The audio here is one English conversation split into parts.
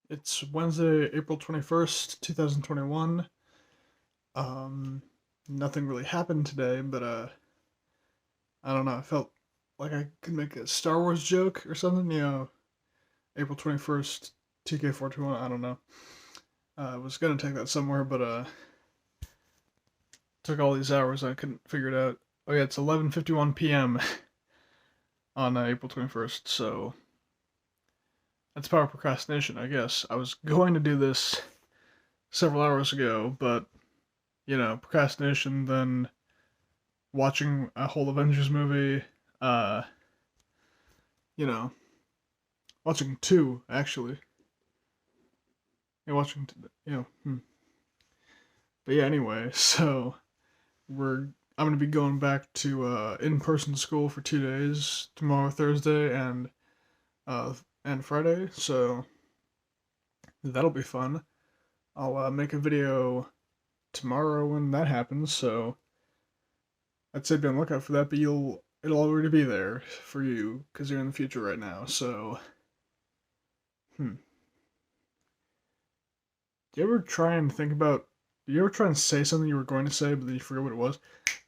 It's Wednesday, April 21st, 2021. Um, Nothing really happened today, but I don't know. I felt like I could make a Star Wars joke or something, April 21st, TK421, I don't know. I was gonna take that somewhere, but took all these hours and I couldn't figure it out. Oh yeah, it's 11:51 p.m. on April 21st, so that's power procrastination, I guess. I was going to do this several hours ago, but procrastination, then watching a whole Avengers movie, uh, you know, watching two actually. Yeah, watching, you know, hmm. But yeah, anyway, so we're I'm gonna be going back to in-person school for 2 days tomorrow, Thursday, uh and Friday. So that'll be fun. I'll make a video tomorrow when that happens. So I'd say be on the lookout for that. But it'll already be there for you because you're in the future right now. So hmm. Do you ever try and think about? Do you ever try and say something you were going to say, but then you forget what it was?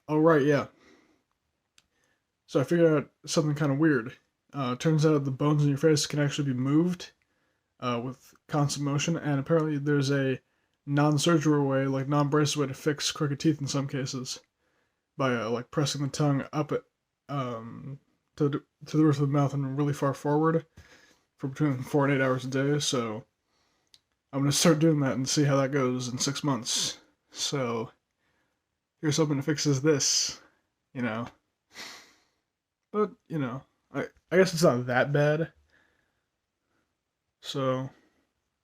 Oh right, yeah. So I figured out something kind of weird. Turns out the bones in your face can actually be moved with constant motion, and apparently there's a non-surgical way, like non-braces way, to fix crooked teeth in some cases by like pressing the tongue up um, to the roof of the mouth and really far forward for between 4 and 8 hours a day. So I'm gonna start doing that and see how that goes in 6 months. So here's hoping it fixes this, you know. But I guess it's not that bad. So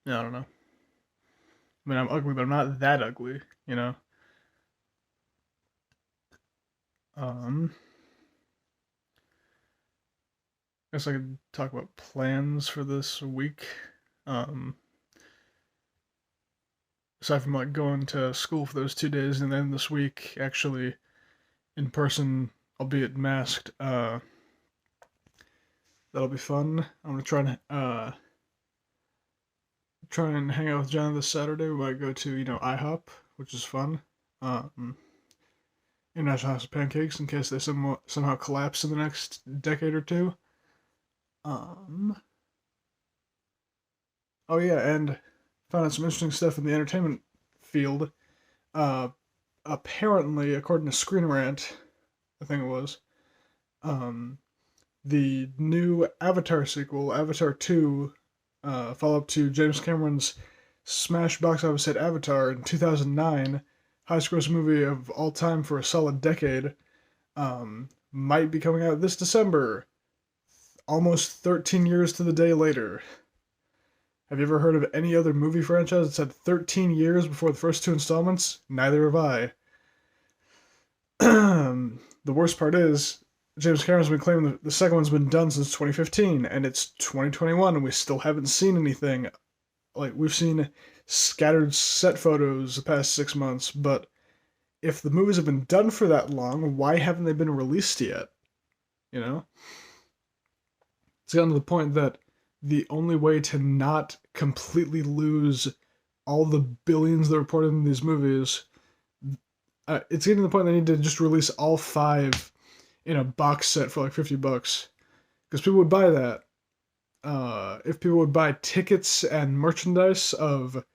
yeah, I don't know. I mean, I'm ugly, but I'm not that ugly, you know. Um, I guess I could talk about plans for this week. Um, Aside from like going to school for those 2 days, and then this week actually in person, albeit masked. That'll be fun. I'm gonna try and hang out with John this Saturday. We might go to IHOP, which is fun. Um, International House of Pancakes in case they somehow collapse in the next decade or two. Um, oh yeah, and found out some interesting stuff in the entertainment field. Uh, Apparently, according to Screen Rant, I think it was, um, the new Avatar sequel, Avatar 2, follow up to James Cameron's smash box office hit Avatar in 2009, highest gross movie of all time for a solid decade, might be coming out this December, almost 13 years to the day later. Have you ever heard of any other movie franchise that's had 13 years before the first two installments? Neither have I. The worst part is, James Cameron's been claiming the second one's been done since 2015, and it's 2021, and we still haven't seen anything. Like, we've seen scattered set photos the past 6 months, but if the movies have been done for that long, why haven't they been released yet? You know? It's gotten to the point that the only way to not completely lose all the billions that are reported in these movies, it's getting to the point they need to just release all five in a box set for like $50, because people would buy that. If people would buy tickets and merchandise of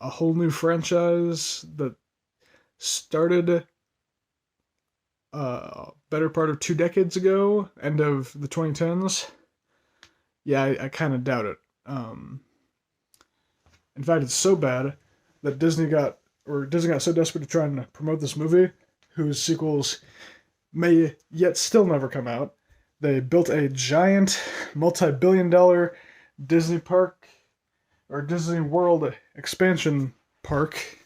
a whole new franchise that started better part of 2 decades ago, end of the 2010s, yeah, I kind of doubt it. In fact, it's so bad that Disney got so desperate to try and promote this movie, whose sequels may yet still never come out. They built a giant, multi-billion-dollar Disney park or Disney World expansion park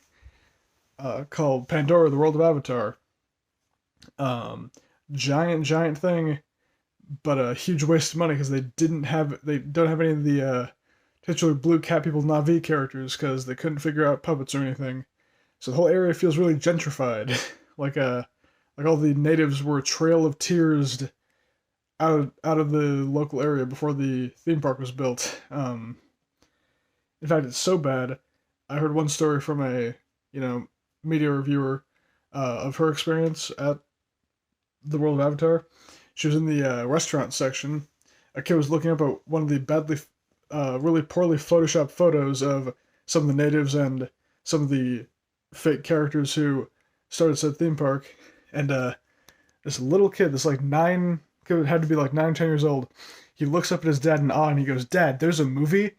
called Pandora: The World of Avatar. Um, giant thing, but a huge waste of money because they don't have any of the titular blue cat people Navi characters because they couldn't figure out puppets or anything. So the whole area feels really gentrified, like all the natives were Trail of Tears out of the local area before the theme park was built. In fact, it's so bad. I heard one story from a, you know, media reviewer of her experience at the World of Avatar. She was in the restaurant section. A kid was looking up at one of the really poorly photoshopped photos of some of the natives and some of the fake characters who started said theme park. And this little kid, this like kid had to be like 9, 10 years old. He looks up at his dad in awe and he goes, "Dad, there's a movie."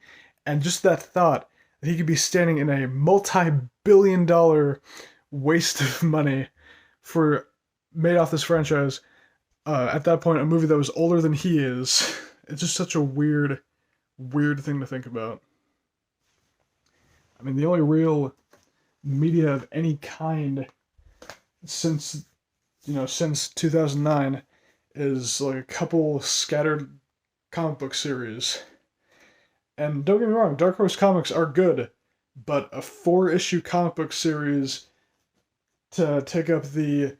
And just that thought that he could be standing in a multi-billion-dollar waste of money for made off this franchise. At that point, a movie that was older than he is. It's just such a weird thing to think about. I mean, the only real media of any kind since since 2009 is like a couple scattered comic book series. And don't get me wrong, Dark Horse comics are good, but a 4-issue comic book series to take up the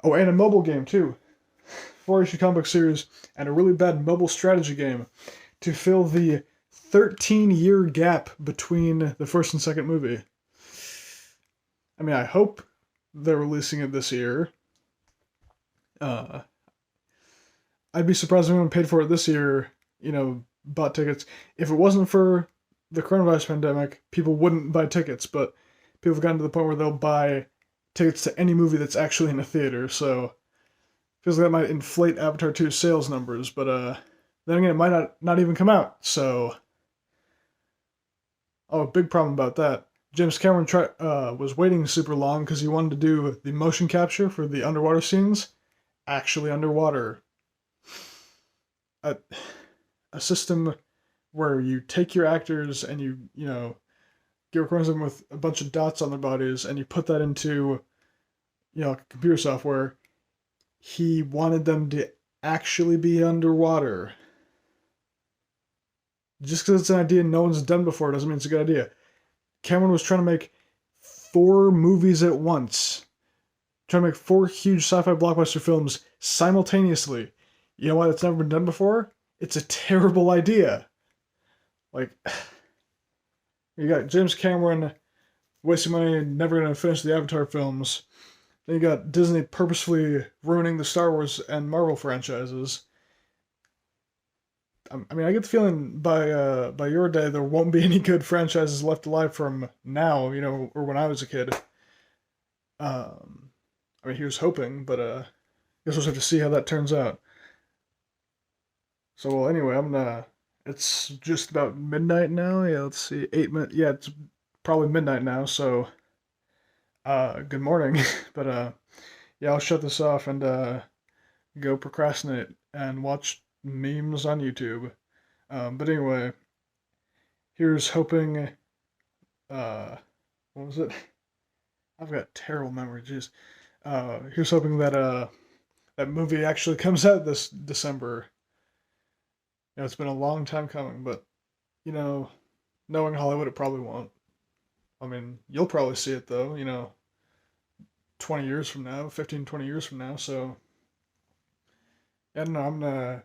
and a mobile game too. 4-issue comic book series and a really bad mobile strategy game to fill the 13-year gap between the first and second movie. I mean, I hope they're releasing it this year. Uh, I'd be surprised if anyone paid for it this year, bought tickets. If it wasn't for the coronavirus pandemic, people wouldn't buy tickets, but people have gotten to the point where they'll buy tickets to any movie that's actually in a theater, so feels like that might inflate Avatar 2's sales numbers, but then again, it might not even come out, so big problem about that. James Cameron was waiting super long because he wanted to do the motion capture for the underwater scenes actually underwater. A system where you take your actors and you get recordings them with a bunch of dots on their bodies and you put that into computer software. He wanted them to actually be underwater. Just because it's an idea no one's done before doesn't mean it's a good idea. Cameron was trying to make 4 movies at once. Trying to make 4 huge sci-fi blockbuster films simultaneously. You know why that's never been done before? It's a terrible idea. Like, you got James Cameron wasting money and never going to finish the Avatar films. Then you got Disney purposefully ruining the Star Wars and Marvel franchises. I mean, I get the feeling by your day there won't be any good franchises left alive from now, or when I was a kid. I mean, he was hoping, but I guess we'll just have to see how that turns out. So, well, anyway, it's just about midnight now. Yeah, let's see, 8 minutes. Yeah, it's probably midnight now. So, good morning. But yeah, I'll shut this off and go procrastinate and watch memes on YouTube. But anyway, here's hoping. What was it? I've got terrible memory. Jeez. Here's hoping that that movie actually comes out this December. It's been a long time coming, but knowing Hollywood, it probably won't. I mean, you'll probably see it though. 20 years from now, 15, 20 years from now. So, yeah, I don't know.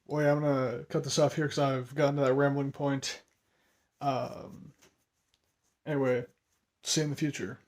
I'm gonna cut this off here because I've gotten to that rambling point. Um, anyway, see you in the future.